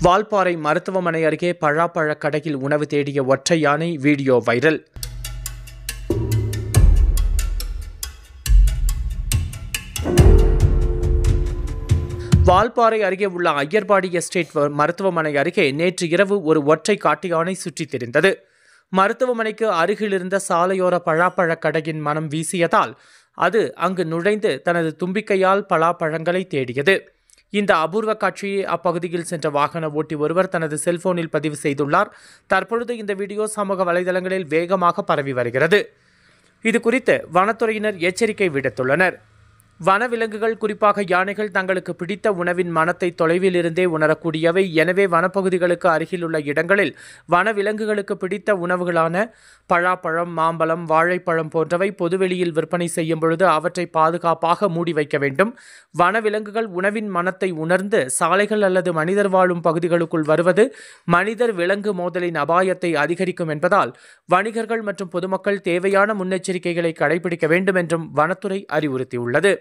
வால்பாறை மருத்துவமனை அருகே பழாப்பழ கடையில் உணவு தேடிய ஒற்றை யானை வீடியோ வைரல். வால்பாறை அருகே உள்ள ஐயர்பாடி எஸ்டேட் மருத்துவமனை அருகே நேற்று இரவு ஒரு ஒற்றை காட்டு யானை சுற்றித் திரிந்தது. மருத்துவமனைக்கு அருகில் இருந்த சாலையோர பழாப்பழ கடையின் மனம் வீசியதால் அது அங்கு நுழைந்து தனது தும்பிக்கையால் பலாப்பழங்களை தேடியது. இந்த அபூர்வ காட்சியை அப்பகுதியில் சென்ற வாகன ஓட்டி ஒருவர் தனது செல்போனில் பதிவு செய்துள்ளார். தற்பொழுது இந்த வீடியோ சமூக வலைதளங்களில் வேகமாக பரவி வருகிறது. இது குறித்து வனத்துறையினர் எச்சரிக்கை விடுத்துள்ளனர். வனவிலங்குகள், குறிப்பாக யானைகள், தங்களுக்கு பிடித்த உணவின் மணத்தை தொலைவில் இருந்தே உணரக்கூடியவை. எனவே வனப்பகுதிகளுக்கு அருகில் உள்ள இடங்களில் வனவிலங்குகளுக்கு பிடித்த உணவுகளான பழாப்பழம், மாம்பழம், வாழைப்பழம் போன்றவை பொதுவெளியில் விற்பனை செய்யும் பொழுது அவற்றை பாதுகாப்பாக மூடி வைக்க வேண்டும். வனவிலங்குகள் உணவின் மணத்தை உணர்ந்து சாலைகள் அல்லது மனிதர் வாழும் பகுதிகளுக்குள் வருவது மனிதர் விலங்கு மோதலின் அபாயத்தை அதிகரிக்கும் என்பதால் வணிகர்கள் மற்றும் பொதுமக்கள் தேவையான முன்னெச்சரிக்கைகளை கடைபிடிக்க வேண்டும் என்றும் வனத்துறை அறிவுறுத்தியுள்ளது.